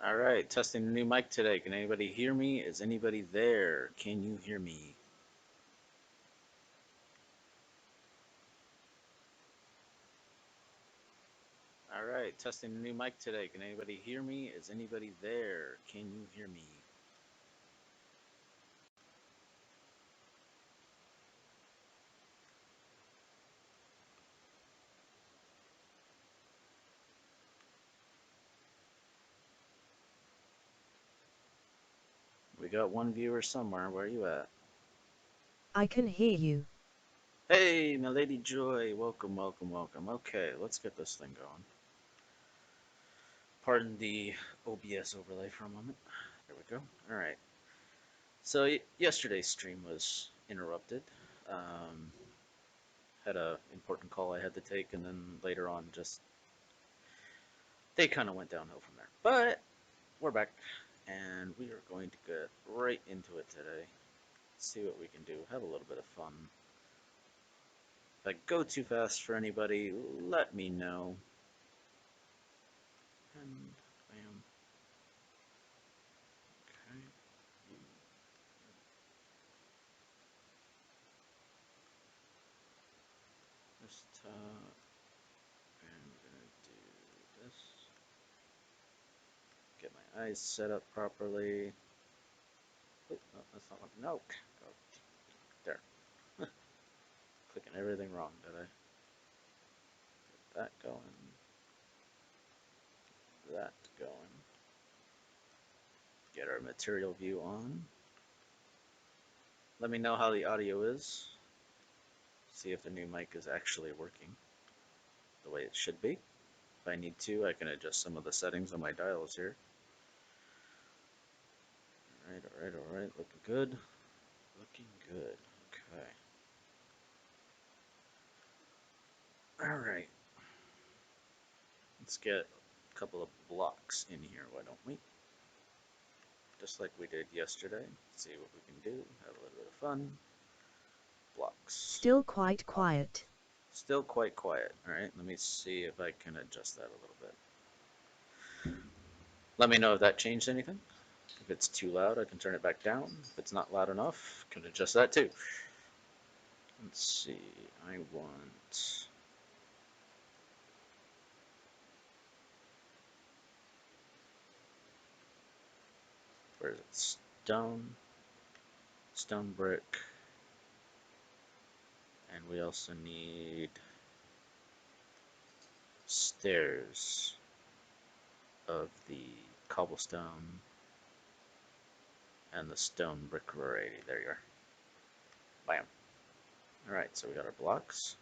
All right, testing the new mic today. Can anybody hear me? Is anybody there? Can you hear me? All right, testing the new mic today. Can anybody hear me? Is anybody there? Can you hear me? We got one viewer somewhere. Where are you at? I can hear you. Hey, my lady Joy. Welcome, welcome, welcome. Okay, let's get this thing going. Pardon the OBS overlay for a moment. There we go. All right. So yesterday's stream was interrupted. Um, had a important call I had to take, and then later on, just they kind of went downhill from there. But we're back, and we are going to get right into it today. See what we can do. Have a little bit of fun. If I go too fast for anybody, let me know. And bam. Okay. This top. And we're gonna do this. Get my eyes set up properly. Oh, no, that's not what. No. Go there. Clicking everything wrong, did I? Get that going. That going. Get our material view on. Let me know how the audio is. See if the new mic is actually working the way it should be. If I need to, I can adjust some of the settings on my dials here. Alright, alright, alright. Looking good. Looking good. Okay. Alright. Let's get a couple of blocks in here, why don't we? Just like we did yesterday. See what we can do. Have a little bit of fun. Blocks. Still quite quiet. Still quite quiet. Alright, let me see if I can adjust that a little bit. Let me know if that changed anything. If it's too loud, I can turn it back down. If it's not loud enough, I can adjust that too. Let's see. I want. Where is it? Stone. Stone brick. And we also need stairs of the cobblestone and the stone brick variety. There you are. Bam. Alright, so we got our blocks.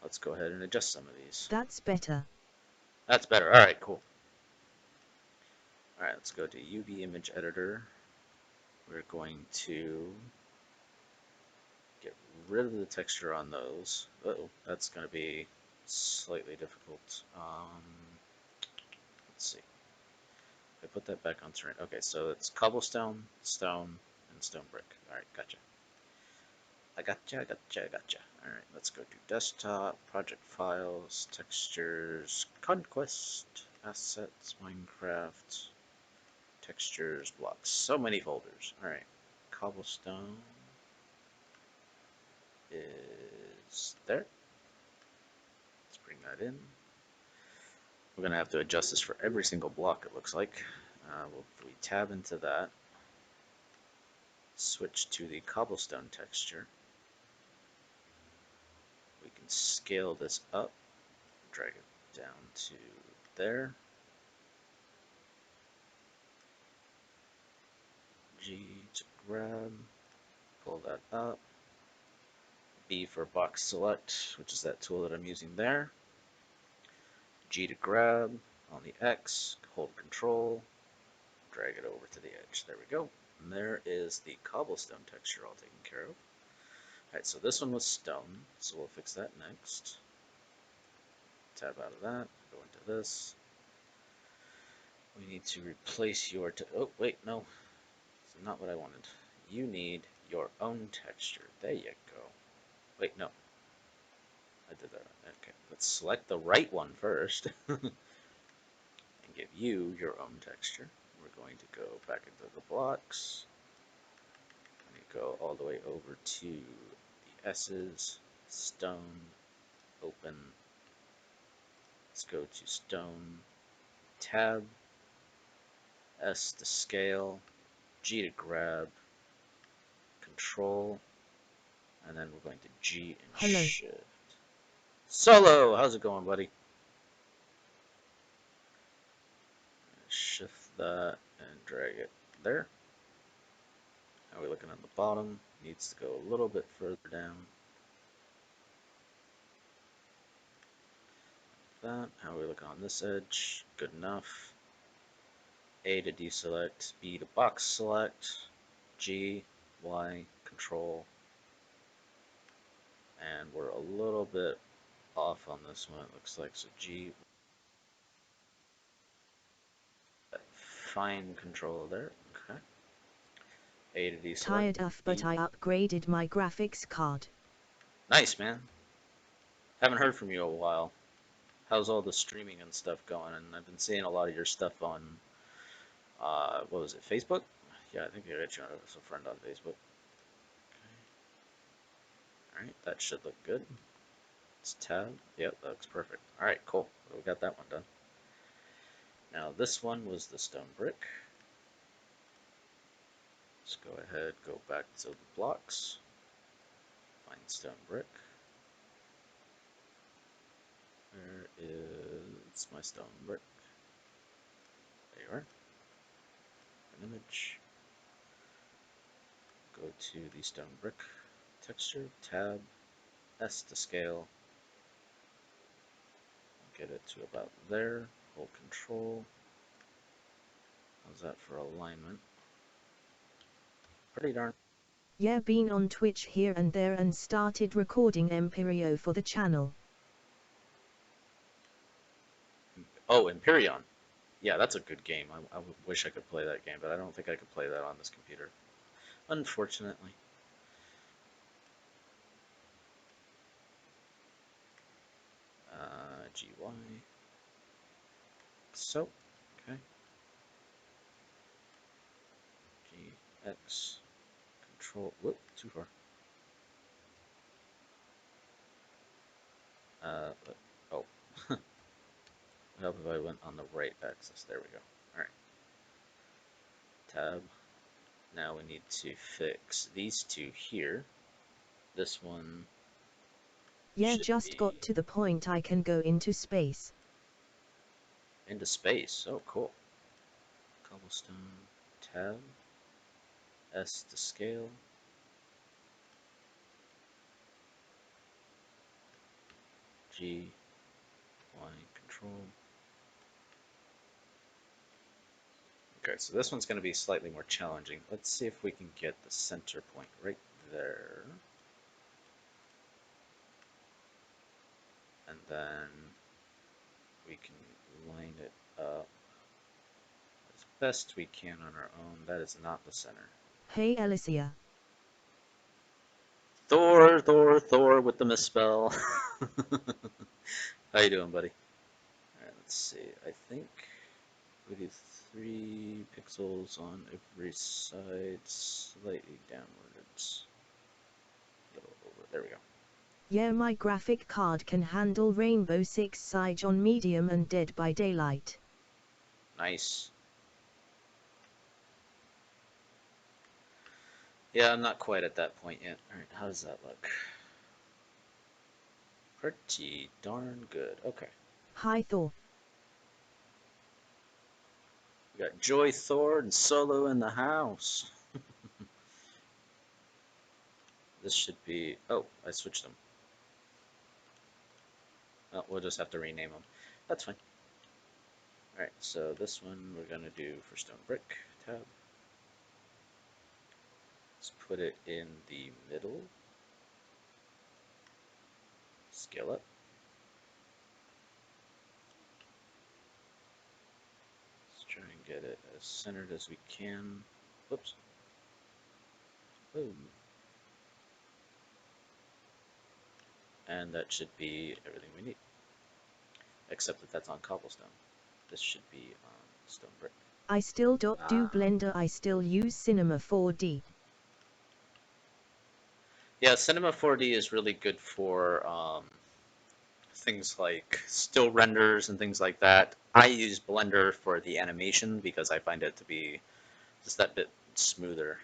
Let's go ahead and adjust some of these. That's better. That's better. Alright, cool. Alright, let's go to UV image editor. We're going to get rid of the texture on those. Uh-oh, that's going to be slightly difficult. Let's see. If I put that back on terrain. Okay, so it's cobblestone, stone, and stone brick. Alright, gotcha. I gotcha, I gotcha, I gotcha. Alright, let's go to desktop, project files, textures, conquest, assets, Minecraft, textures, blocks. So many folders. Alright, cobblestone is there. Let's bring that in. We're going to have to adjust this for every single block, it looks like. If we tab into that, switch to the cobblestone texture, we can scale this up, drag it down to there. G to grab, pull that up. B for box select, which is that tool that I'm using there. G to grab, on the X, hold control, drag it over to the edge. There we go. And there is the cobblestone texture all taken care of. Alright, so this one was stone, so we'll fix that next. Tab out of that, go into this. We need to replace your, oh wait, no, it's not what I wanted. You need your own texture. There you go. Wait, no. I did that. Okay, let's select the right one first. And give you your own texture. We're going to go back into the blocks. I'm going to go all the way over to the S's, stone, open. Let's go to stone, tab, S to scale, G to grab, control, and then we're going to G and Hello. shift. Solo, how's it going, buddy? Shift that and drag it there. Now we're looking at the bottom. Needs to go a little bit further down. That. How are we looking on this edge? Good enough. A to deselect, B to box select, G, Y, control. And we're a little bit off on this one, it looks like. So G, fine control there. Okay. A to deselect. Tired of, but I upgraded my graphics card. Nice, man. Haven't heard from you in a while. How's all the streaming and stuff going? And I've been seeing a lot of your stuff on, what was it, Facebook? Yeah, I think I got you as a friend on Facebook. Okay. Alright, that should look good. It's tab. Yep, that looks perfect. Alright, cool. We got that one done. Now this one was the stone brick. Let's go ahead, go back to the blocks. Find stone brick. Where is my stone brick? There you are. An image. Go to the stone brick texture, tab, S to scale. Get it to about there. Hold control. How's that for alignment? Pretty darn. Yeah, been on Twitch here and there and started recording Imperio for the channel. Oh, Empyrean. Yeah, that's a good game. I wish I could play that game, but I don't think I could play that on this computer. Unfortunately. GY. So, okay. GX. Control. Whoop, too far. Oh. I hope if I went on the right axis. There we go. Alright. Tab. Now we need to fix these two here. This one Yeah, should just be got to the point I can go into space. into space. Oh, cool. Cobblestone. Tab. S to scale. G. Y. Control. Okay, so this one's going to be slightly more challenging. Let's see if we can get the center point right there. And then we can line it up as best we can on our own. That is not the center. Hey Alicia. Thor, Thor, Thor with the misspell. How you doing, buddy? Alright, let's see. I think we do 3 pixels on every side, slightly downwards. A little over. There we go. Yeah, my graphic card can handle Rainbow Six Siege on medium and Dead by Daylight. Nice. Yeah, I'm not quite at that point yet. Alright, how does that look? Pretty darn good. Okay. Hi Thor. We got Joy Thor and Solo in the house. This should be... Oh, I switched them. Well, we'll just have to rename them. That's fine. Alright, so this one we're going to do for stone brick tab. Let's put it in the middle. Scale up. Let's try and get it as centered as we can. Whoops. Boom. And that should be everything we need. Except that that's on cobblestone. this should be on stone brick. I still don't do Blender, I still use Cinema 4D. Yeah, Cinema 4D is really good for things like still renders and things like that. I use Blender for the animation because I find it to be just that bit smoother.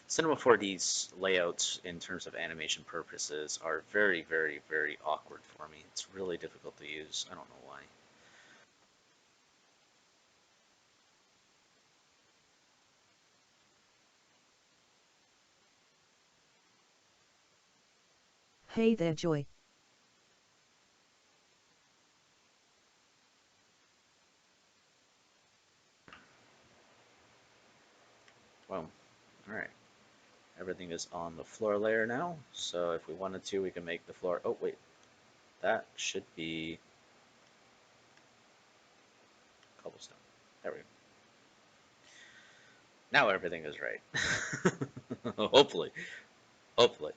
Cinema 4D's layouts in terms of animation purposes are very, very, very awkward for me. It's really difficult to use. I don't know why. Hey there, Joy. Well, alright. Everything is on the floor layer now, so if we wanted to, we can make the floor... Oh, wait. That should be cobblestone. There we go. Now everything is right. Hopefully. Hopefully.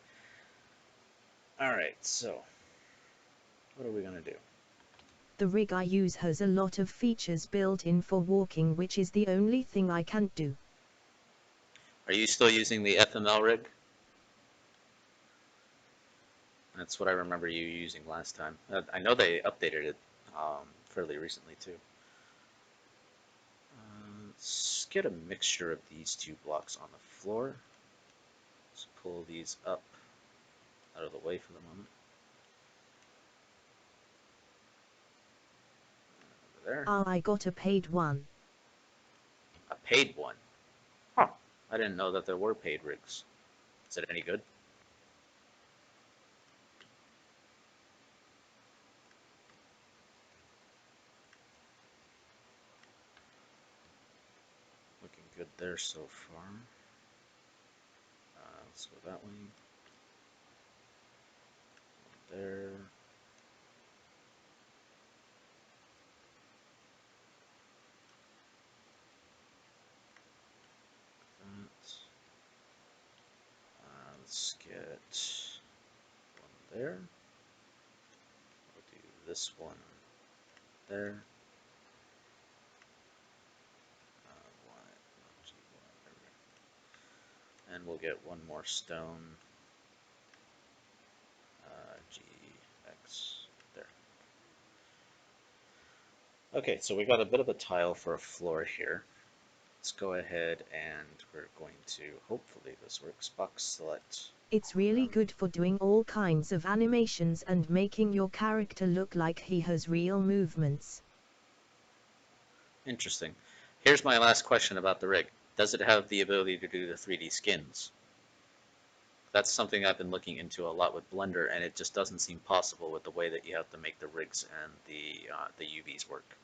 Alright, so what are we going to do? The rig I use has a lot of features built in for walking, which is the only thing I can't do. Are you still using the FML rig? That's what I remember you using last time. I know they updated it fairly recently too. Let's get a mixture of these two blocks on the floor. Let's pull these up out of the way for the moment. Over there. I got a paid one. A paid one. Huh. I didn't know that there were paid rigs. Is it any good? Looking good there so far. Let's go that way. There. That. Let's get one there. We'll do this one there. And we'll get one more stone. GX there. Okay, so we got a bit of a tile for a floor here. Let's go ahead and we're going to, hopefully this works, box select. It's really good for doing all kinds of animations and making your character look like he has real movements. Interesting. Here's my last question about the rig. Does it have the ability to do the 3D skins? That's something I've been looking into a lot with Blender, and it just doesn't seem possible with the way that you have to make the rigs and the UVs work.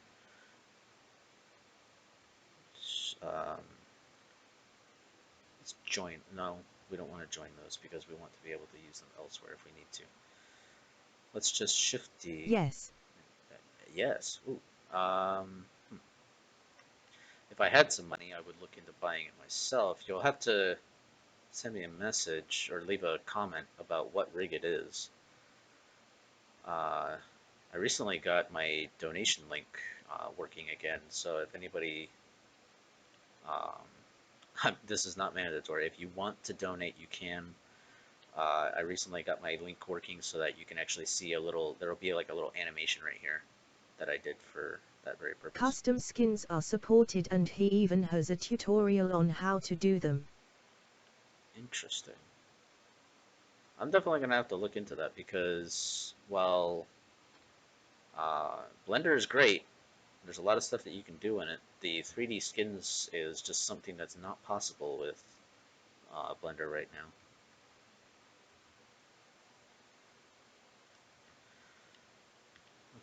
Let's join. No, we don't want to join those because we want to be able to use them elsewhere if we need to. Let's just shift D. Yes. Yes. Ooh. If I had some money, I would look into buying it myself. You'll have to send me a message or leave a comment about what rig it is. I recently got my donation link working again, so if anybody, this is not mandatory. If you want to donate, you can. I recently got my link working so that you can actually see a little, there will be like a little animation right here that I did for that very purpose. Custom skins are supported and he even has a tutorial on how to do them. Interesting. I'm definitely going to have to look into that because, well, Blender is great. There's a lot of stuff that you can do in it. The 3D skins is just something that's not possible with Blender right now.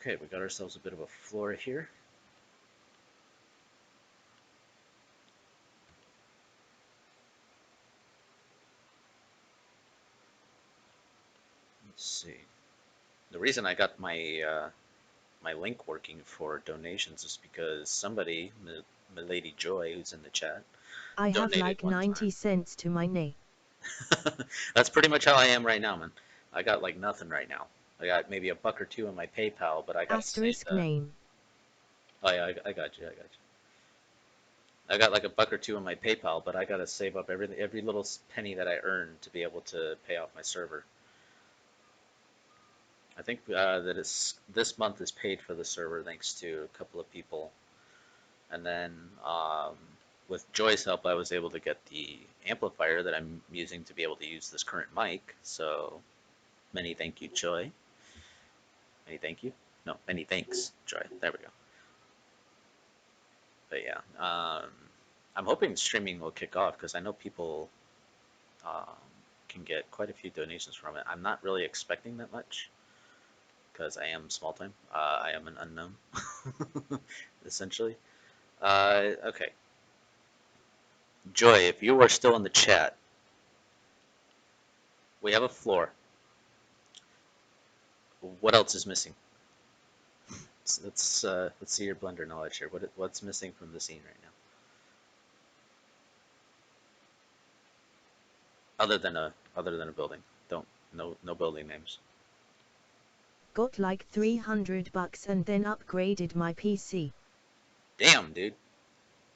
Okay, we got ourselves a bit of a floor here. Let's see. The reason I got my my link working for donations is because somebody, Milady Joy, who's in the chat, I have donated like one 90 cents to my name. That's pretty much how I am right now, man. I got like nothing right now. I got maybe $1 or $2 in my PayPal, but I got Asterisk name. Oh yeah, I got you. I got you. I got like a buck or two in my PayPal, but I gotta save up every little penny that I earn to be able to pay off my server. I think that this month is paid for the server thanks to a couple of people, and then with Joy's help, I was able to get the amplifier that I'm using to be able to use this current mic. So many thank you, Joy. Many thank you. No, many thanks, Joy. There we go. But yeah, I'm hoping streaming will kick off because I know people um, can get quite a few donations from it. I'm not really expecting that much because I am small time. I am an unknown, essentially. Okay, Joy, if you are still in the chat, we have a floor. What else is missing? Let's see your Blender knowledge here. What's missing from the scene right now? Other than a building. Don't no building names. Got like $300 and then upgraded my PC. Damn, dude.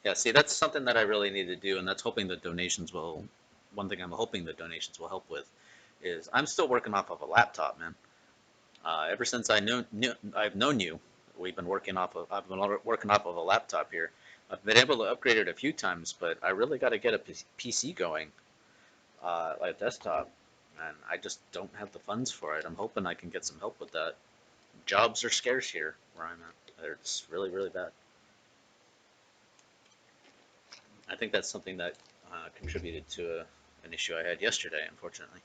Yeah, see, that's something that I really need to do, and that's hoping the donations will. One thing I'm hoping the donations will help with is I'm still working off of a laptop, man. Ever since I've known you, we've been working off of. I've been working off of a laptop here. I've been able to upgrade it a few times, but I really got to get a PC going, like a desktop, and I just don't have the funds for it. I'm hoping I can get some help with that. Jobs are scarce here where I'm at. It's really, really bad. I think that's something that contributed to an issue I had yesterday, unfortunately.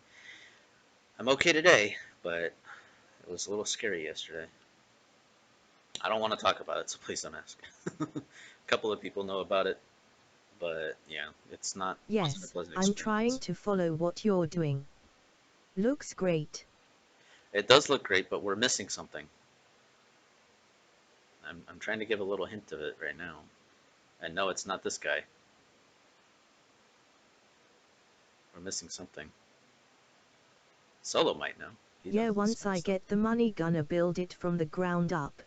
I'm okay today, but it was a little scary yesterday. I don't want to talk about it, so please don't ask. A couple of people know about it, but yeah, wasn't a Yes, pleasant I'm trying experience. to follow what you're doing. Looks great. It does look great, but we're missing something. I'm trying to give a little hint of it right now. And no, it's not this guy. We're missing something. Solo might know. He knows Yeah, this once kind of I stuff. get the money gonna build it from the ground up.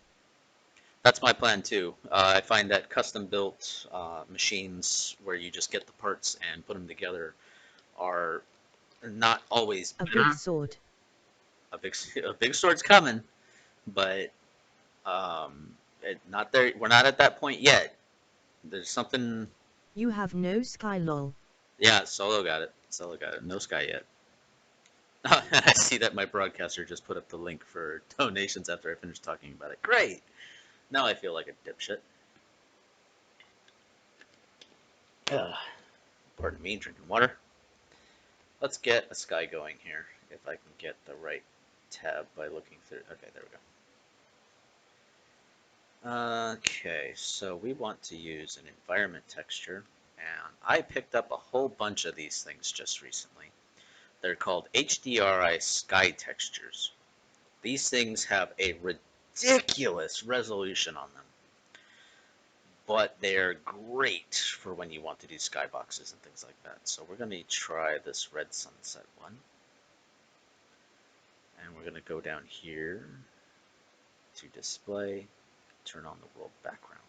That's my plan too. I find that custom built machines where you just get the parts and put them together are not always A big better. sword. A big sword's coming, but not there. We're not at that point yet. There's something. You have no sky lol. Yeah, Solo got it. Solo got it. No Sky yet. I see that my broadcaster just put up the link for donations after I finished talking about it. Great. Now I feel like a dipshit. Pardon me, drinking water. Let's get a sky going here, if I can get the right tab by looking through. Okay, there we go. Okay, so we want to use an environment texture, and I picked up a whole bunch of these things just recently. They're called HDRI sky textures. These things have a ridiculous resolution on them, but they're great for when you want to do skyboxes and things like that. So we're going to try this red sunset one. And we're going to go down here to display, turn on the world background.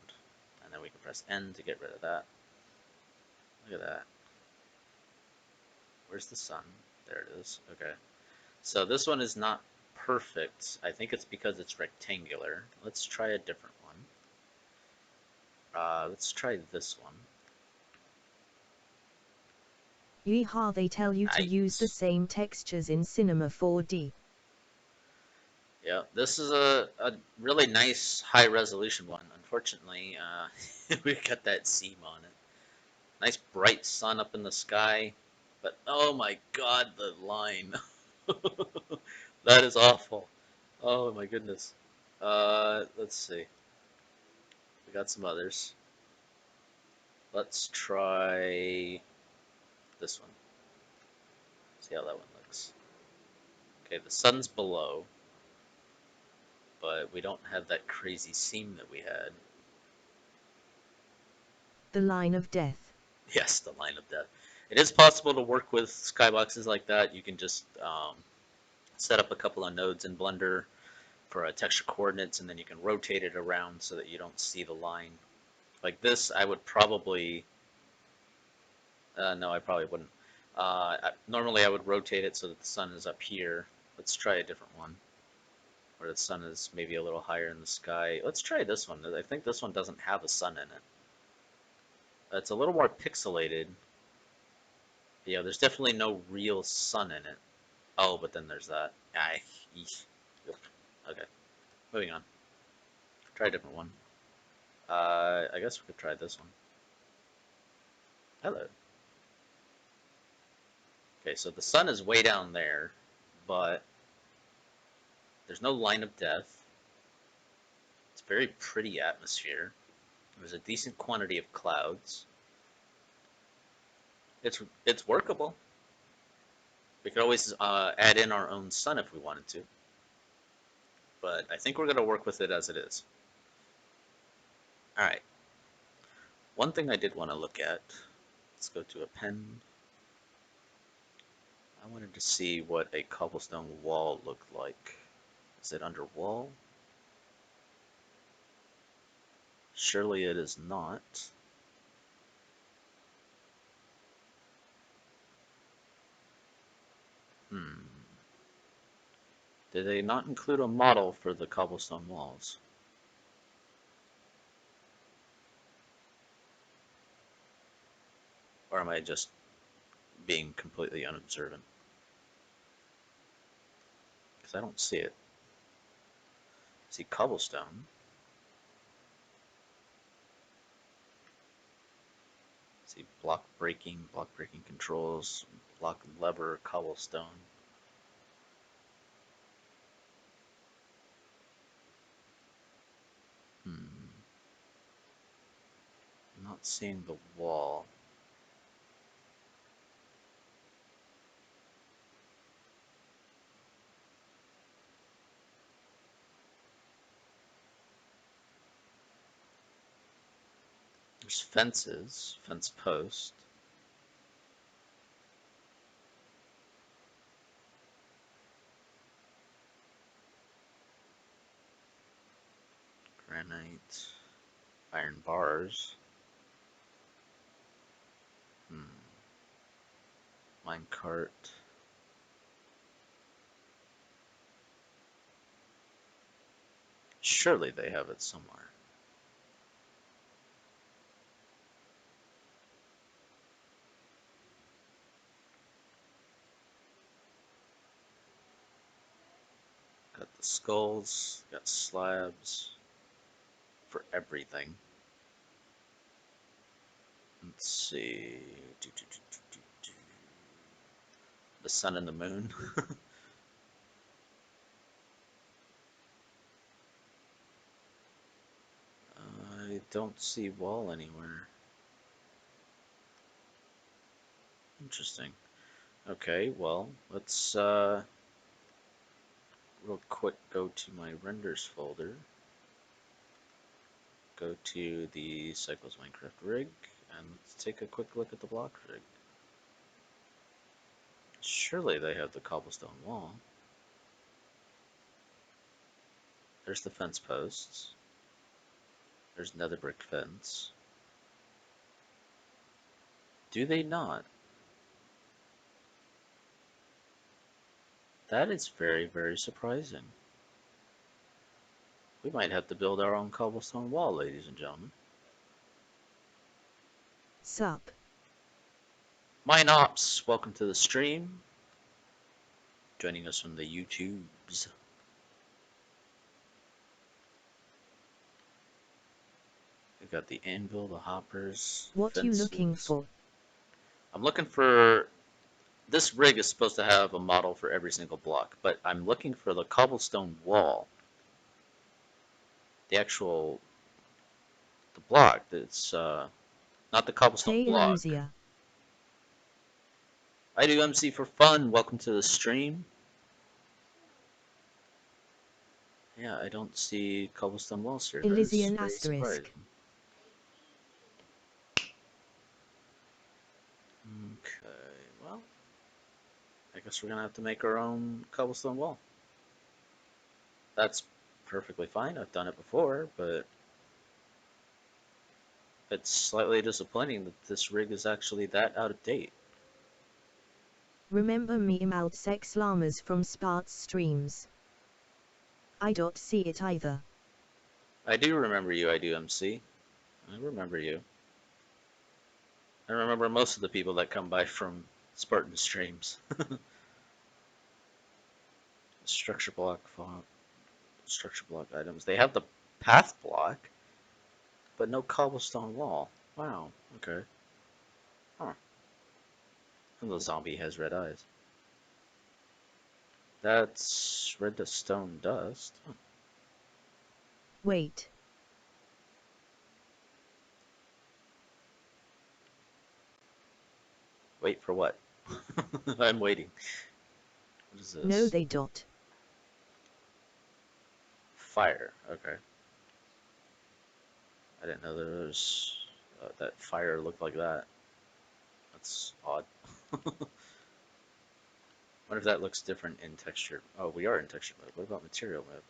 And then we can press N to get rid of that. Look at that. Where's the sun? There it is. Okay. So this one is not perfect. I think it's because it's rectangular. Let's try a different one. Let's try this one. Yeehaw, they tell you to use the Nice. same textures in Cinema 4D. Yeah, this is a really nice high resolution one. Unfortunately, we got that seam on it. Nice bright sun up in the sky, but oh my god, the line. That is awful. Oh my goodness. Let's see. We got some others. Let's try this one. See how that one looks. Okay, the sun's below, but we don't have that crazy seam that we had. The line of death. Yes, the line of death. It is possible to work with skyboxes like that. You can just set up a couple of nodes in Blender, for texture coordinates, and then you can rotate it around so that you don't see the line. Like this, I would probably, no, I probably wouldn't. Normally I would rotate it so that the sun is up here. Let's try a different one, where the sun is maybe a little higher in the sky. Let's try this one. I think this one doesn't have a sun in it. It's a little more pixelated. Yeah, there's definitely no real sun in it. Oh, but then there's that. Okay, moving on. Try a different one. I guess we could try this one. Hello. Okay, so the sun is way down there, but there's no line of death. It's a very pretty atmosphere. There's a decent quantity of clouds. It's workable. We could always add in our own sun if we wanted to, but I think we're going to work with it as it is. All right. One thing I did want to look at. Let's go to append. I wanted to see what a cobblestone wall looked like. Is it under wall? Surely it is not. Did they not include a model for the cobblestone walls? Or am I just being completely unobservant? Because I don't see it. I see cobblestone. I see block breaking controls, block lever, cobblestone. I'm not seeing the wall. There's fences, fence post. Granite, iron bars. Minecart. Surely they have it somewhere. Got the skulls, got slabs for everything. Let's see. The sun and the moon. I don't see wall anywhere. Interesting. Okay, well, let's real quick go to my renders folder. Go to the Cycles Minecraft rig, and let's take a quick look at the block rig. Surely they have the cobblestone wall. There's the fence posts. There's nether brick fence. Do they not? That is very, very surprising. We might have to build our own cobblestone wall, ladies and gentlemen. Sup. Minops, welcome to the stream. Joining us from the YouTubes. We've got the anvil, the hoppers, What fences. you looking for? I'm looking for... This rig is supposed to have a model for every single block, but I'm looking for the cobblestone wall. The actual... The block. It's not the cobblestone Hey block. Illusia. I do MC for fun. Welcome to the stream. Yeah, I don't see cobblestone walls here. That is Elysian very surprising. asterisk. Okay, well, I guess we're gonna have to make our own cobblestone wall. That's perfectly fine. I've done it before, but it's slightly disappointing that this rig is actually that out of date. Remember meme out sex llamas from Spart's streams? I don't see it either. I do remember you, I do MC. I remember you. I remember most of the people that come by from Spartan streams. Structure block font, structure block items. They have the path block, but no cobblestone wall. Wow, okay. Huh. And the zombie has red eyes. That's red to stone dust. Huh. Wait. Wait for what? I'm waiting. What is No, this? they don't. Fire. Okay. I didn't know there was that fire looked like that. That's odd. Wonder if that looks different in texture. Oh, we are in texture mode. What about material mode?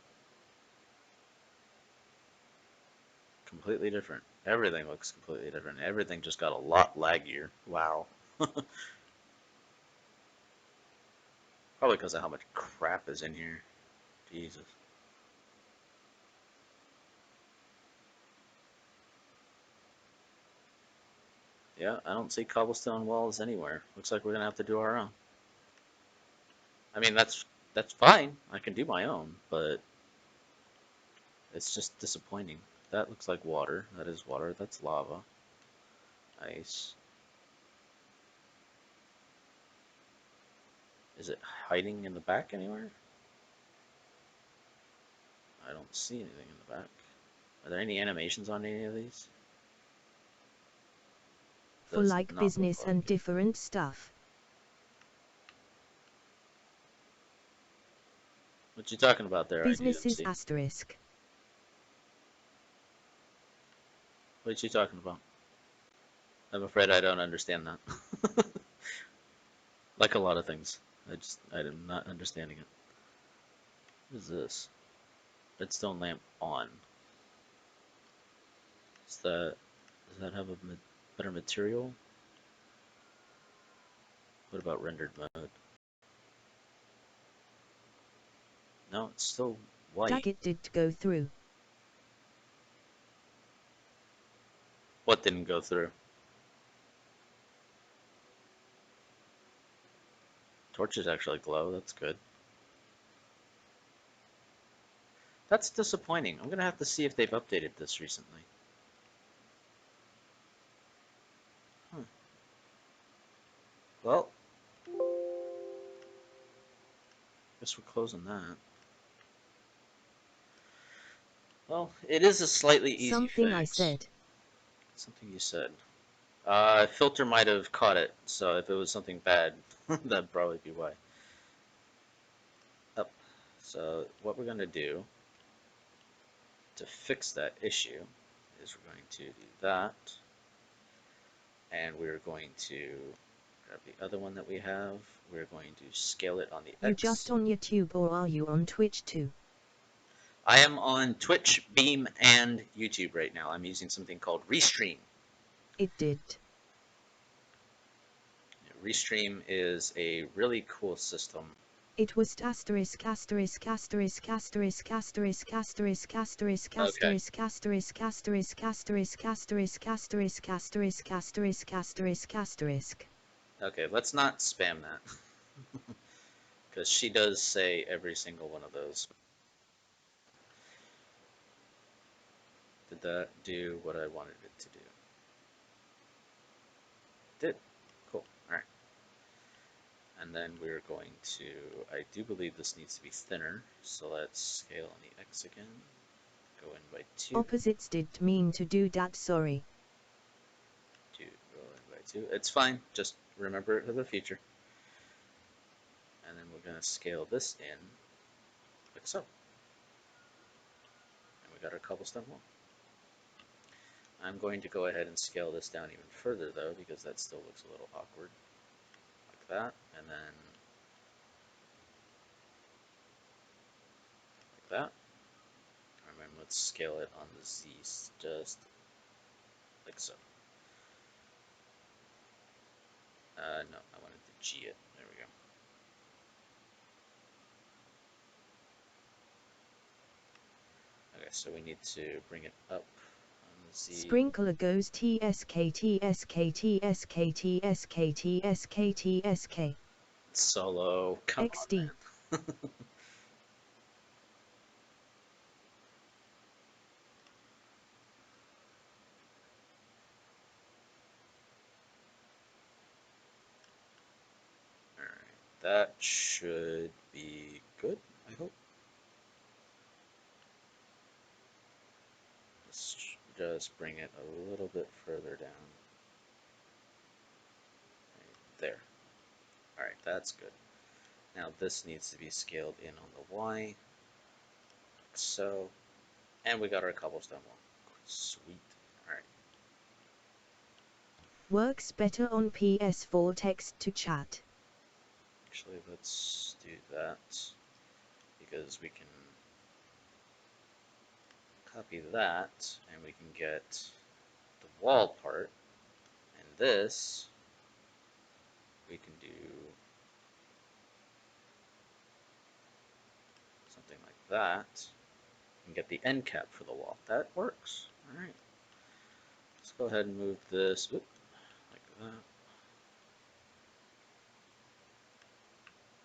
Completely different. Everything looks completely different. Everything just got a lot laggier. Wow. Probably because of how much crap is in here. Jesus. Yeah, I don't see cobblestone walls anywhere. Looks like we're gonna have to do our own. I mean, that's fine. I can do my own, but it's just disappointing. That looks like water. That is water. That's lava. Ice. Is it hiding in the back anywhere? I don't see anything in the back. Are there any animations on any of these? For Does like not look business like and it. different stuff. What you talking about there, Businesses IDMC? asterisk. What you talking about? I'm afraid I don't understand that. Like a lot of things. I'm not understanding it. What is this? Redstone lamp on. Does that have a better material? What about rendered mode? No, it's still white. Dag it did go through. What didn't go through? Torches actually glow, that's good. That's disappointing. I'm gonna have to see if they've updated this recently. Hmm. Well, guess we're closing that. Well, it is a slightly easy Something I fix. said. Something you said. Filter might have caught it, so if it was something bad, that'd probably be why. Up. So what we're gonna do to fix that issue is we're going to do that, and we're going to grab the other one that we have. We're going to scale it on the You just X. on YouTube or are you on Twitch too? I am on Twitch, Beam, and YouTube right now. I'm using something called Restream. It did. Restream is a really cool system. It was asterisk asterisk asterisk asterisk asterisk asterisk asterisk Okay. asterisk asterisk asterisk asterisk asterisk asterisk asterisk asterisk asterisk asterisk. Okay, let's not spam that. Because she does say every single one of those. Did that do what I wanted it to do? Did. Cool. Alright. And then we're going to, I do believe this needs to be thinner, so let's scale on the X again. Go in by 2. Opposites did mean to do that, sorry. Go in by 2. It's fine, just remember it for the future. And then we're going to scale this in, like so. And we got our cobblestone wall. I'm going to go ahead and scale this down even further though, because that still looks a little awkward. Like that, and then like that. let's scale it on the Z just like so. No, I wanted to G it. There we go. Okay, so we need to bring it up on the Z. Sprinkler goes TSK TSK TSK TSK TSK TSK. Solo, come XD. on, man. Alright, that should be good, I hope. Let's just bring it a little bit further down. Right there. Alright, that's good. Now this needs to be scaled in on the Y, like so. And we got our cobblestone wall. Sweet. Alright. Works better on PS4 text to chat. Actually, let's do that. Because we can copy that, and we can get the wall part. And this, we can do something like that. And get the end cap for the wall. That works. Alright. Let's go ahead and move this like that.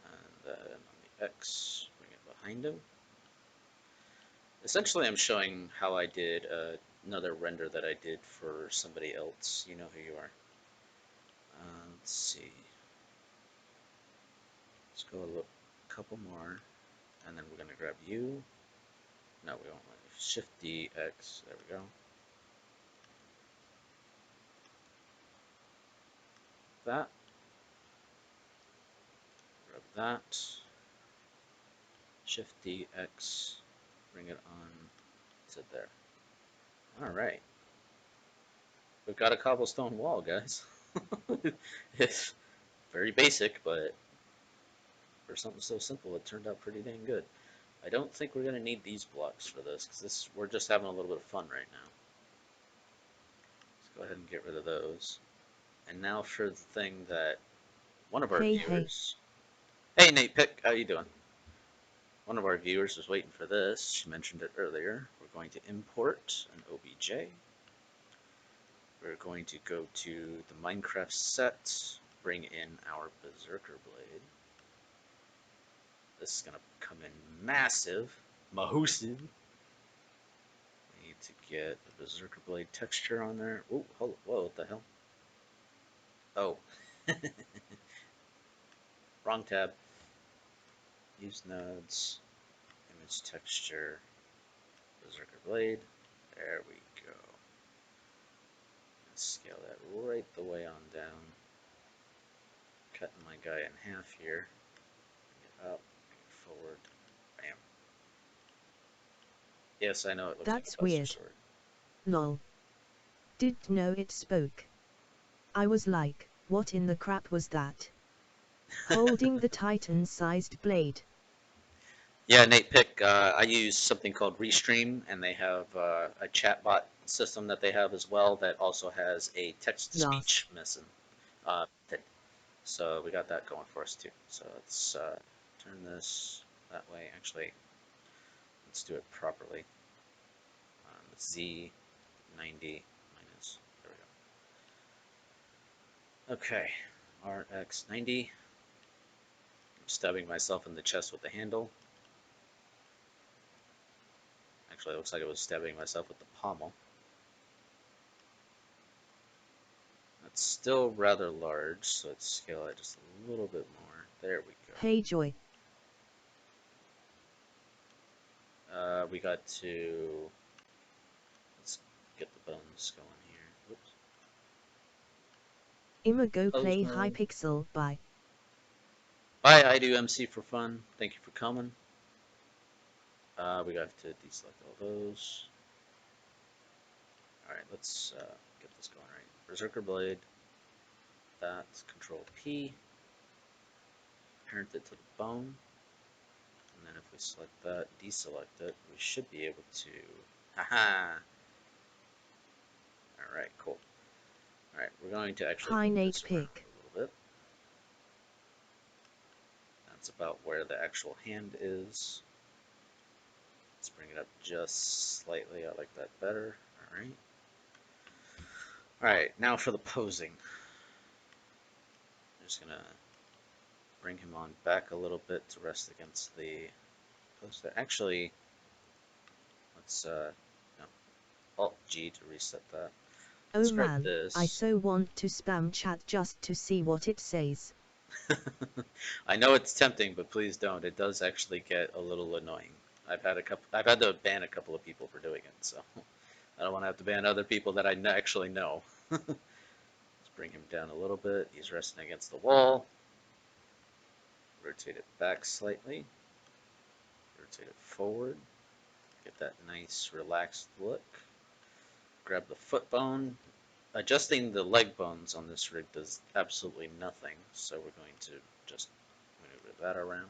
And then on the X, bring it behind him. Essentially, I'm showing how I did another render that I did for somebody else. You know who you are. Let's see. Let's go a couple more, and then we're going to grab you. No, we won't. Shift D, X. There we go. That. Grab that. Shift D, X. Bring it on to there. Alright. We've got a cobblestone wall, guys. It's very basic, but for something so simple, it turned out pretty dang good. I don't think we're going to need these blocks for this, because we're just having a little bit of fun right now. Let's go ahead and get rid of those. And now for the thing that one of our viewers... Hey, Nate Pick, how you doing? One of our viewers was waiting for this. She mentioned it earlier. We're going to import an OBJ. We're going to go to the Minecraft set, bring in our Berserker Blade. This is going to come in massive, mahusive. We need to get the Berserker Blade texture on there. Oh, whoa, what the hell? Oh. Wrong tab. Use nodes, image texture, Berserker Blade. There we go. Let's scale that right the way on down. Cutting my guy in half here. Bring it up, bring it forward. Bam. Yes, I know it looks That's like a Buster weird. Sword. Lol. Didn't know it spoke. I was like, what in the crap was that? Holding the Titan-sized blade. Yeah, Nate Pick, I use something called Restream, and they have a chatbot system that they have as well that also has a text-to-speech message. So we got that going for us too. So let's turn this that way. Actually, let's do it properly. Z 90 minus. There we go. Okay, RX 90. I'm stabbing myself in the chest with the handle. Actually, it looks like I was stabbing myself with the pommel. That's still rather large, so let's scale it just a little bit more. There we go. Hey Joy. We got to... Let's get the bones going here. Oops. Imago play Hypixel, bye. Bye, I do MC for fun. Thank you for coming. We got to deselect all those. Alright, let's get this going right. Berserker Blade. That's Control P. Parent it to the bone. And then if we select that, deselect it, we should be able to Haha. Alright, cool. Alright, we're going to actually Hi move Nate this around Pick. a little bit. That's about where the actual hand is. Let's bring it up just slightly. I like that better. Alright. Alright, now for the posing. I'm just gonna bring him on back a little bit to rest against the poster. Actually, let's no, Alt G to reset that. Oh Let's grab man, I this. so want to spam chat just to see what it says. I know it's tempting, but please don't. It does actually get a little annoying. I've had to ban a couple of people for doing it, so I don't want to have to ban other people that I actually know. Let's bring him down a little bit. He's resting against the wall. Rotate it back slightly. Rotate it forward. Get that nice relaxed look. Grab the foot bone. Adjusting the leg bones on this rig does absolutely nothing, so we're going to just maneuver that around.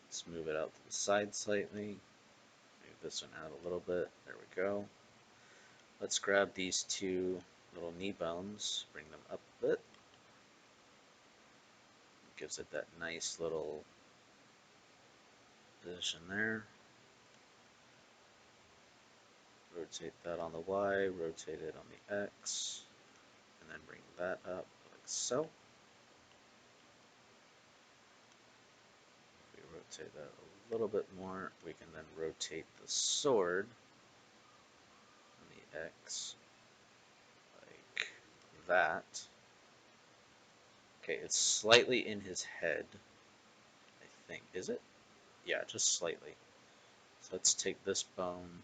Let's move it out to the side slightly. Move this one out a little bit. There we go. Let's grab these two little knee bones, bring them up a bit. Gives it that nice little position there. Rotate that on the Y, rotate it on the X, and then bring that up like so. If we rotate that a little bit more, we can then rotate the sword on the X like that. Okay, it's slightly in his head, I think. Is it? Yeah, just slightly. So let's take this bone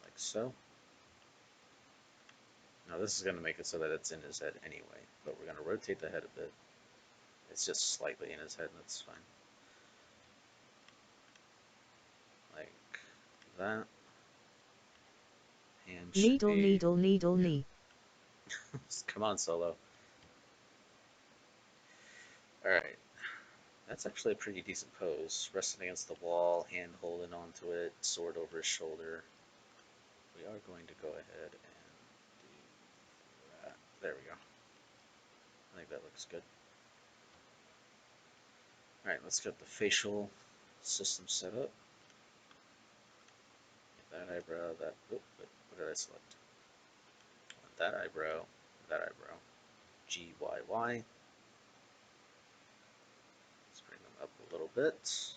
like so. Now this is going to make it so that it's in his head anyway, but we're going to rotate the head a bit. It's just slightly in his head, and that's fine. Like that. Hand should Needle be... needle needle knee. Come on, Solo. Alright. That's actually a pretty decent pose. Resting against the wall, hand holding onto it, sword over his shoulder. We are going to go ahead and do that. There we go. I think that looks good. Alright, let's get the facial system set up. Get that eyebrow, that... Oh, wait, what did I select? That eyebrow, that eyebrow. G, Y, Y. Let's bring them up a little bit.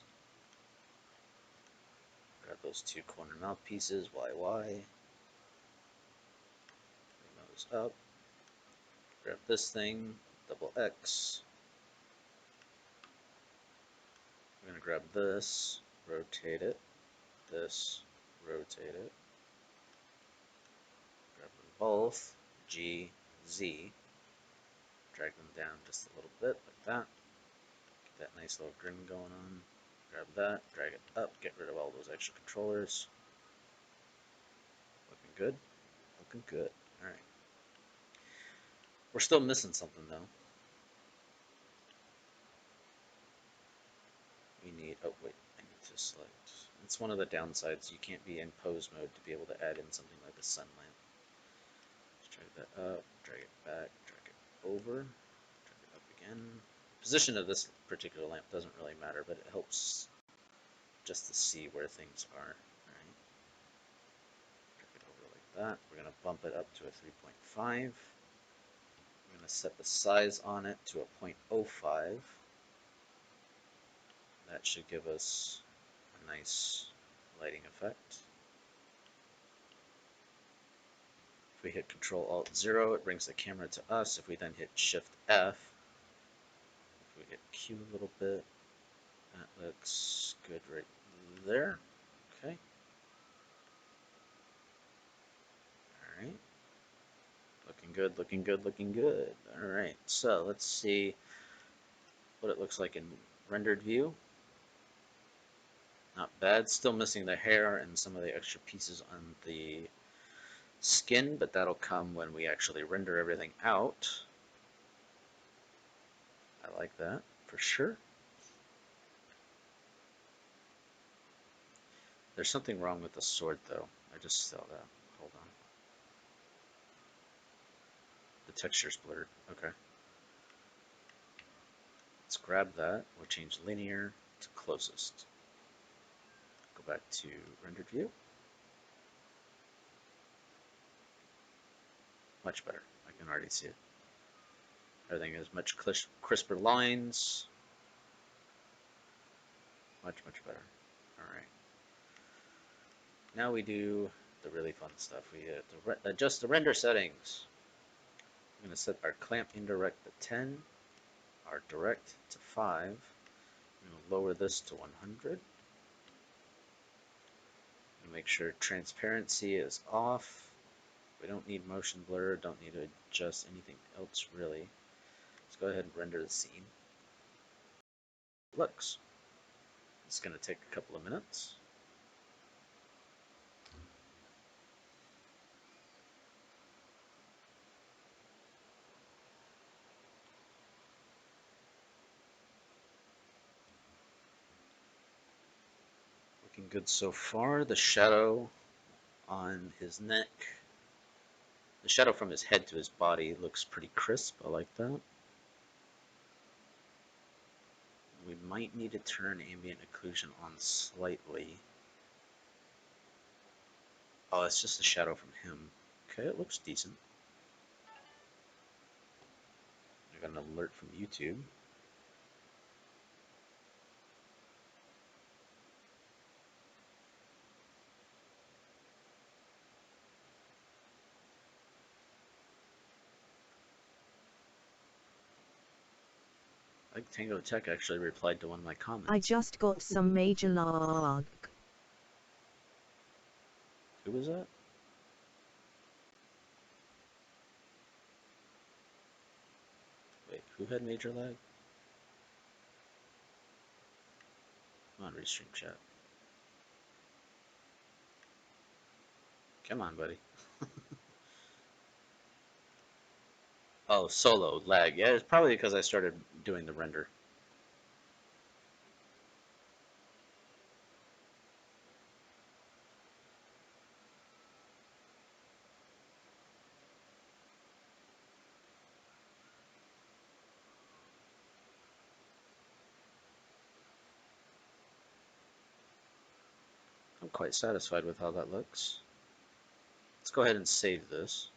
Grab those two corner mouthpieces, Y, Y. Bring those up. Grab this thing, double X. We're going to grab this, rotate it, this, rotate it. Grab them both, G, Z. Drag them down just a little bit, like that. Get that nice little grin going on. Grab that, drag it up, get rid of all those extra controllers. Looking good? Looking good. Alright. We're still missing something though. We need, oh wait, I need to select. It's one of the downsides. You can't be in pose mode to be able to add in something like a sun lamp. Let's drag that up, drag it back, drag it over, drag it up again. Position of this particular lamp doesn't really matter, but it helps just to see where things are. Alright. Drag it over like that. We're going to bump it up to a 3.5. We're going to set the size on it to a 0.05. That should give us a nice lighting effect. If we hit Control Alt 0, it brings the camera to us. If we then hit Shift F, if we hit Q a little bit, that looks good right there. Okay. Alright. Looking good, looking good, looking good. Alright, so let's see what it looks like in rendered view. Not bad. Still missing the hair and some of the extra pieces on the skin, but that'll come when we actually render everything out. I like that, for sure. There's something wrong with the sword, though. I just saw that. Hold on. The texture's blurred. Okay. Let's grab that. We'll change linear to closest. Go back to rendered view. Much better. I can already see it. Everything is much crisper lines. Much better. Alright. Now we do the really fun stuff. We adjust the render settings. I'm going to set our clamp indirect to 10, our direct to 5. I'm going to lower this to 100. And make sure transparency is off. We don't need motion blur, don't need to adjust anything else really. Let's go ahead and render the scene. Looks. It's going to take a couple of minutes. Looking good so far. The shadow on his neck, the shadow from his head to his body looks pretty crisp. I like that. We might need to turn ambient occlusion on slightly. Oh, it's just a shadow from him. Okay, it looks decent. I got an alert from YouTube. I think Tango Tech actually replied to one of my comments. I just got some major lag. Who was that? Wait, who had major lag? Come on, Restream chat. Come on, buddy. Oh, solo lag. Yeah, it's probably because I started doing the render. I'm quite satisfied with how that looks. Let's go ahead and save this.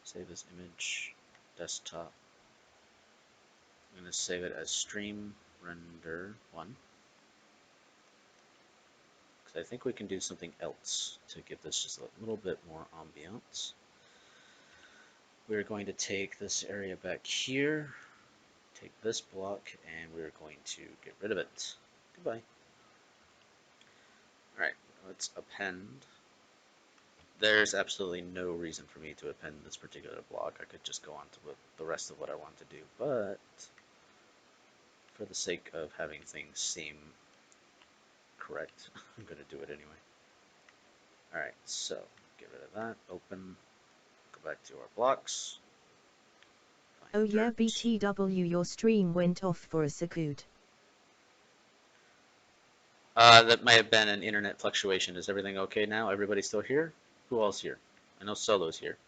Save this image, desktop. I'm going to save it as stream render 1. Because I think we can do something else to give this just a little bit more ambiance. We're going to take this area back here, take this block, and we're going to get rid of it. Goodbye. Alright, let's append. There's absolutely no reason for me to append this particular block. I could just go on to the rest of what I want to do, but for the sake of having things seem correct, I'm going to do it anyway. Alright, so get rid of that, open, go back to our blocks. Oh yeah, BTW, your stream went off for a second. That may have been an internet fluctuation. Is everything okay now? Everybody still here? Who else here? I know Solo's here.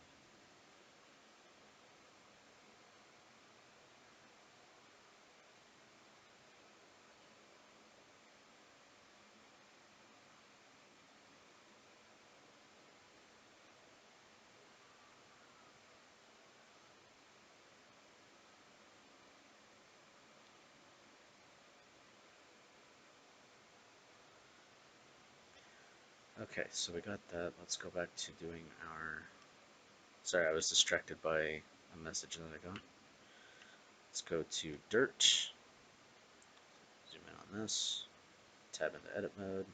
Okay, so we got that. Let's go back to doing our... Sorry, I was distracted by a message that I got. Let's go to Dirt. Zoom in on this. Tab into edit mode.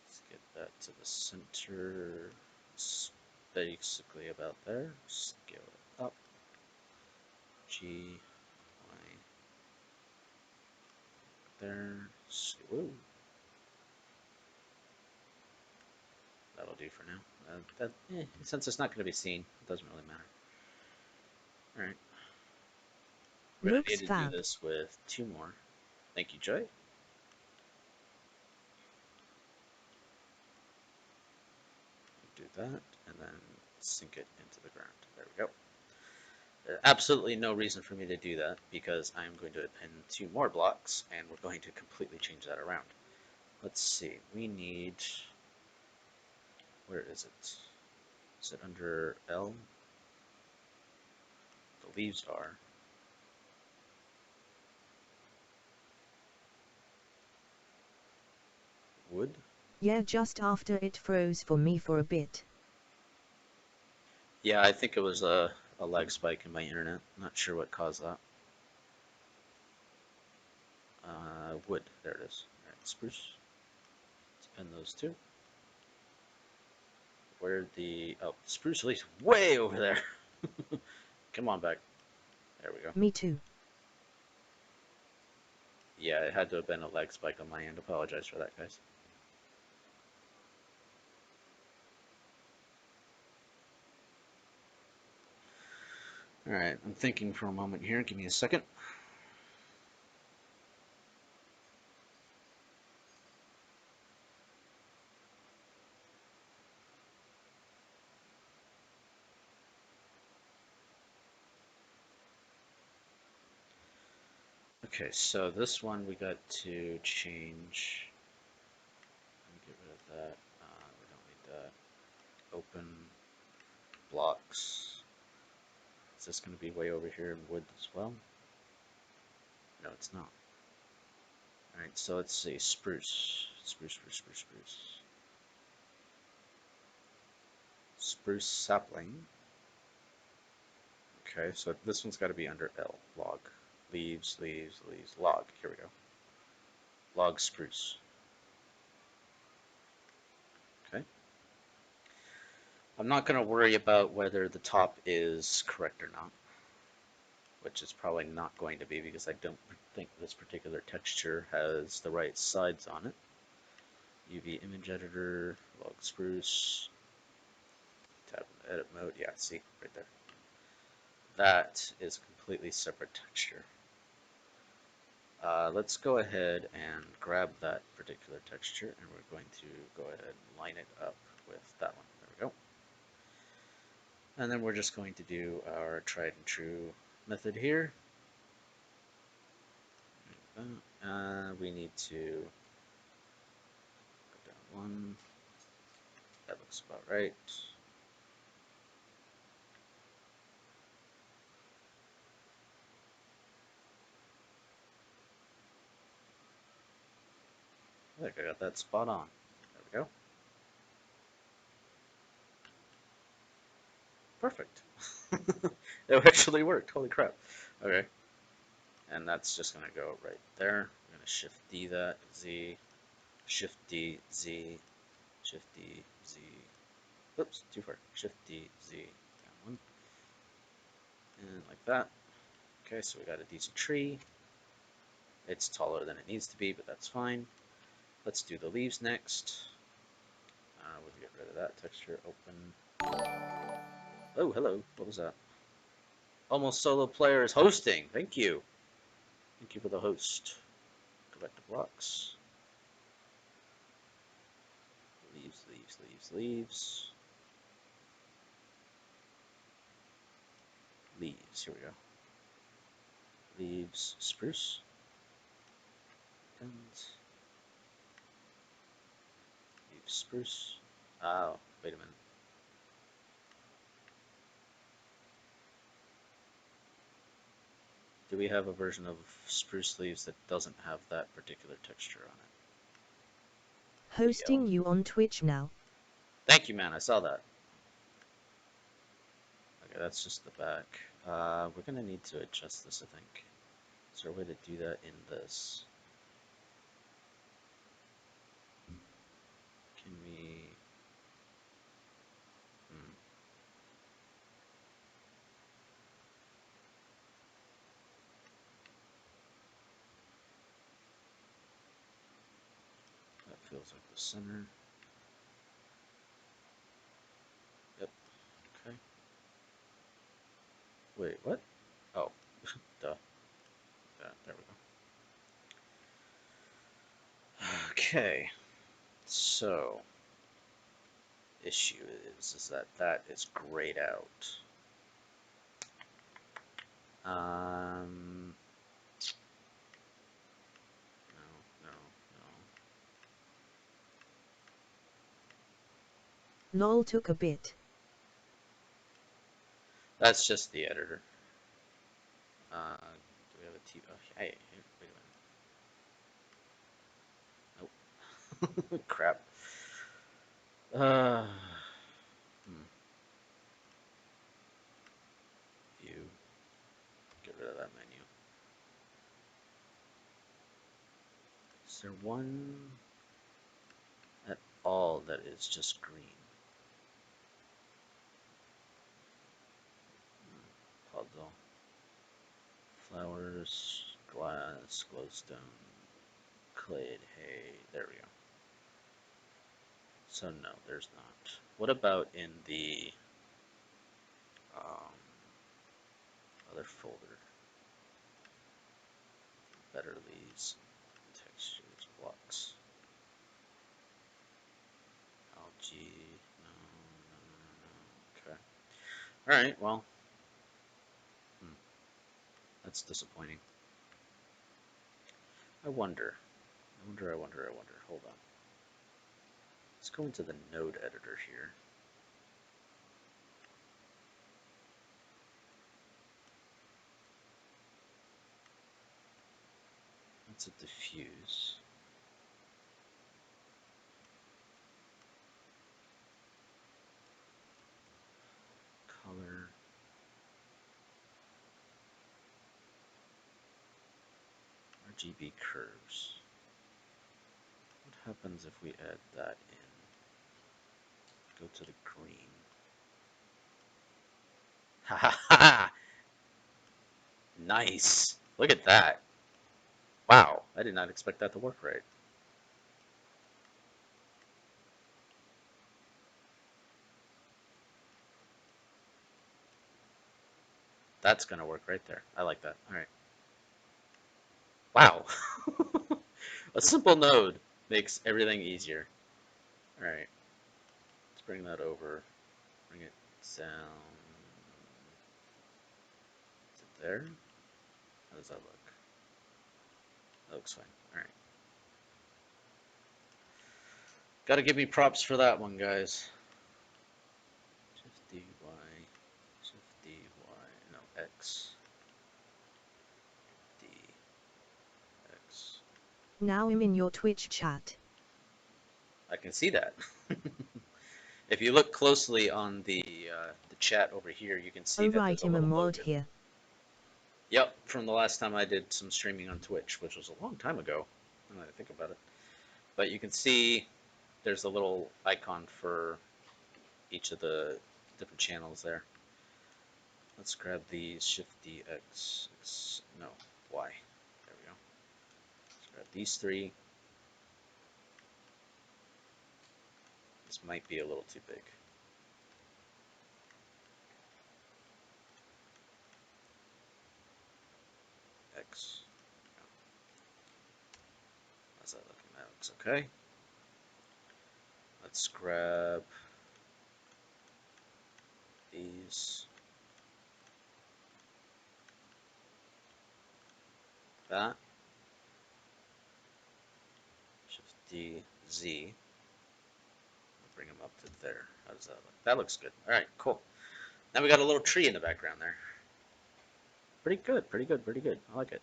Let's get that to the center. It's basically about there. Scale it up. G, Y, there. Woo. That'll do for now. Since it's not going to be seen, it doesn't really matter. Alright. We're going to Looks need to do fab. this with 2 more. Thank you, Joy. like that, and then sink it into the ground. There we go. Absolutely no reason for me to do that because I'm going to append 2 more blocks and we're going to completely change that around. Let's see, we need, where is it? Is it under L? The leaves are. Wood? Yeah, just after it froze for me for a bit. Yeah, I think it was a lag spike in my internet. Not sure what caused that. Wood, there it is. All right, spruce. Let's append those 2. Where the, oh, spruce leaves way over there. Come on back. There we go. Me too. Yeah, it had to have been a lag spike on my end. Apologize for that, guys. Alright, I'm thinking for a moment here. Give me a second. Okay, so this one we got to change. Let me get rid of that. We don't need that. Open blocks. Is this going to be way over here in wood as well? No, it's not. Alright, so let's see. Spruce. Spruce, spruce, spruce, spruce. Spruce sapling. Okay, so this one's got to be under L. Log. Leaves, leaves, leaves. Log. Here we go. Log spruce. Okay. I'm not going to worry about whether the top is correct or not, which is probably not going to be because I don't think this particular texture has the right sides on it. UV image editor, log spruce, tab edit mode. Yeah, see, right there. That is a completely separate texture. Let's go ahead and grab that particular texture and we're going to go ahead and line it up with that one. There we go. And then we're just going to do our tried and true method here. We need to put down 1. That looks about right. I think I got that spot on. There we go. Perfect. It actually worked. Holy crap. Okay. And that's just going to go right there. I'm going to Shift D that, Z, Shift D, Z, Shift D, Z. Oops, too far. Shift D, Z, down 1. And like that. Okay, so we got a decent tree. It's taller than it needs to be, but that's fine. Let's do the leaves next. We'll get rid of that texture. Open. Oh, hello. What was that? Almost solo player is hosting. Thank you. Thank you for the host. Go back to blocks. Leaves, leaves, leaves, leaves. Leaves. Here we go. Leaves, spruce. And leaves, spruce. Oh, wait a minute. Do we have a version of spruce leaves that doesn't have that particular texture on it? Hosting you on Twitch now. Thank you, man. I saw that. Okay, that's just the back. We're gonna need to adjust this, I think. Is there a way to do that in this? Can we... That feels like the center. Yep. Okay. Wait, what? Oh, duh. There we go. Okay. So, issue is that that is grayed out. No, no, no. Lol took a bit. That's just the editor. Do we have a T? Oh, hey, wait a minute. Nope. Crap. Uh, View. Get rid of that menu. Is there one at all that is just green? Puzzle. Flowers, glass, glowstone, clay, hay. There we go. So no, there's not. What about in the um, other folder? Better leaves, textures, blocks, algae. No, no, no, no. Okay. All right. Well, that's disappointing. I wonder. I wonder. Hold on. Let's go into the node editor here. That's a diffuse. Color. RGB curves. What happens if we add that in? Go to the green. Ha ha ha! Nice! Look at that. Wow, I did not expect that to work right. That's gonna work right there. I like that. Alright. Wow! A simple node makes everything easier. Alright. Let's bring that over. Bring it down. Is it there? How does that look? That looks fine. Alright. Gotta give me props for that one, guys. Shift D, Y. Shift D, Y. No, X. D. X. Now I'm in your Twitch chat. I can see that. If you look closely on the chat over here, you can see Oh that right, there's a I'm a little mod logo. here. Yep, from the last time I did some streaming on Twitch, which was a long time ago, now that I think about it. But you can see there's a little icon for each of the different channels there. Let's grab these, Shift D, X, no, Y. There we go. Let's grab these three. This might be a little too big. X. How's that looking? That looks okay. Let's grab these. That. Shift D, Z. Bring them up to there. How does that look? That looks good. All right, cool. Now we got a little tree in the background there. Pretty good, pretty good, pretty good. I like it.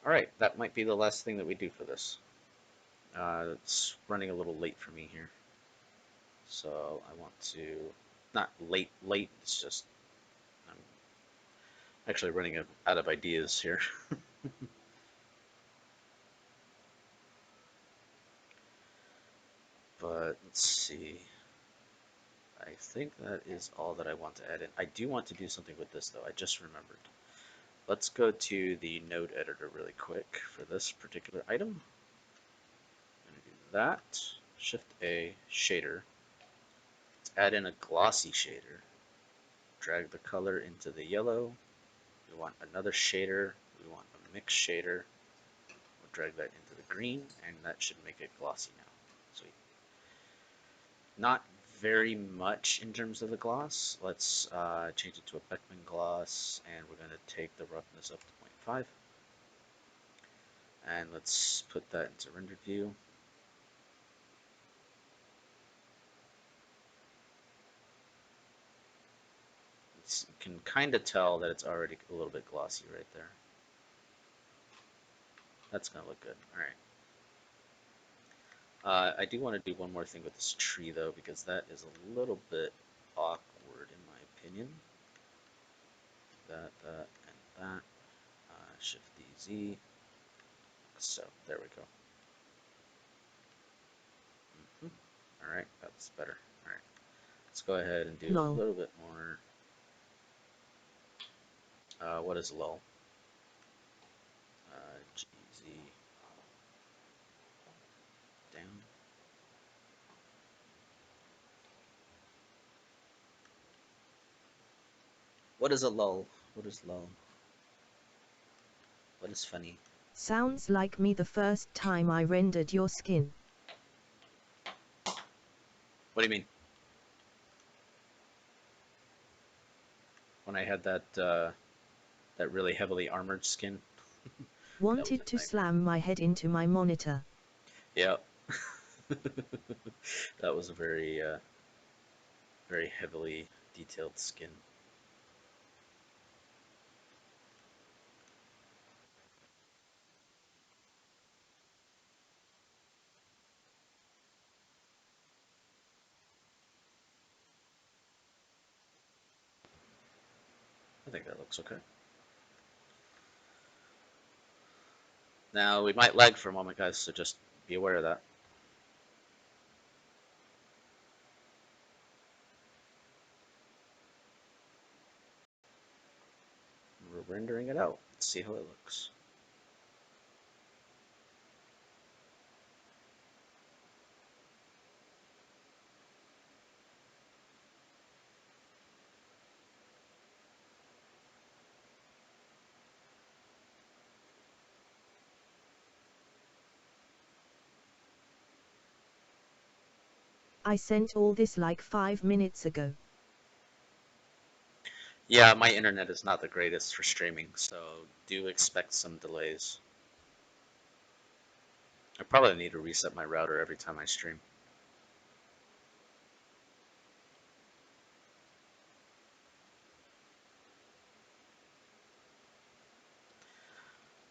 All right, that might be the last thing that we do for this. It's running a little late for me here. So I want to, not late, it's just, I'm actually running out of ideas here. But let's see. I think that is all that I want to add in. I do want to do something with this though, I just remembered. Let's go to the node editor really quick for this particular item. I'm going to do that. Shift A, shader. Let's add in a glossy shader. Drag the color into the yellow. We want another shader. We want a mixed shader. We'll drag that into the green, and that should make it glossy now. Sweet. Not very much in terms of the gloss. Let's change it to a Beckman gloss, and we're going to take the roughness up to 0.5. And let's put that into rendered view. You can kind of tell that it's already a little bit glossy right there. That's going to look good. All right. I do want to do one more thing with this tree, though, because that is a little bit awkward, in my opinion. That, and that. Shift D, Z. So, there we go. All right, that's better. All right, let's go ahead and do a Lol. little bit more. What is lull? GZ down. What is a lull? What is lull? What is funny? Sounds like me the first time I rendered your skin. What do you mean? When I had that really heavily armored skin, that was Wanted a to nightmare. slam my head into my monitor. Yeah, that was a very heavily detailed skin. I think that looks okay. Now we might lag for a moment, guys, so just be aware of that. We're rendering it out. Let's see how it looks. I sent all this like 5 minutes ago. Yeah, my internet is not the greatest for streaming, so do expect some delays. I probably need to reset my router every time I stream.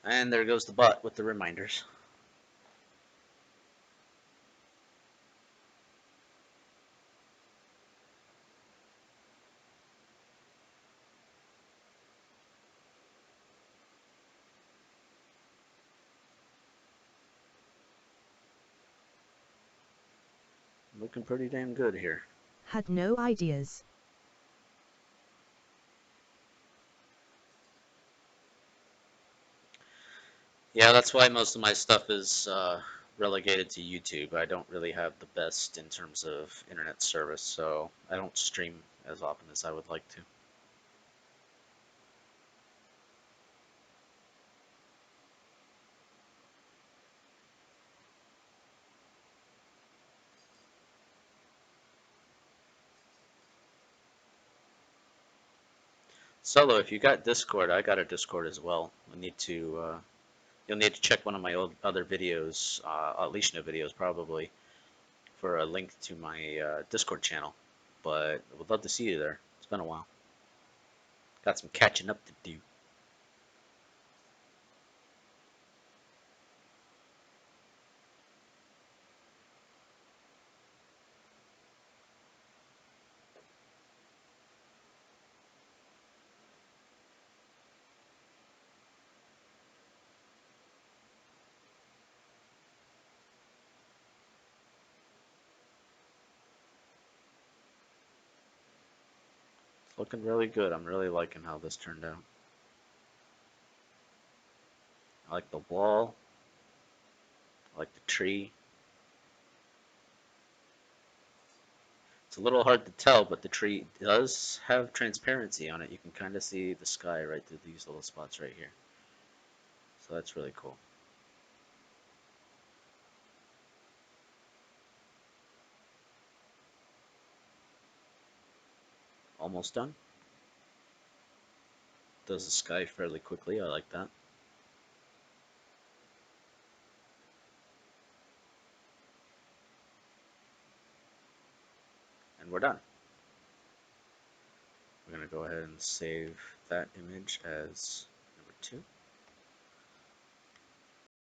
And there goes the bot with the reminders. Looking pretty damn good here. Had no ideas. Yeah, that's why most of my stuff is relegated to YouTube. I don't really have the best in terms of internet service, so I don't stream as often as I would like to. Solo, if you got Discord, I got a Discord as well. You'll need to check one of my old other videos, Otlichno videos probably, for a link to my Discord channel. But I would love to see you there. It's been a while. Got some catching up to do. It's looking really good. I'm really liking how this turned out. I like the wall. I like the tree. It's a little hard to tell, but the tree does have transparency on it. You can kind of see the sky right through these little spots right here. So that's really cool. almost done. Does the sky fairly quickly, I like that. And we're done. We're going to go ahead and save that image as number 2.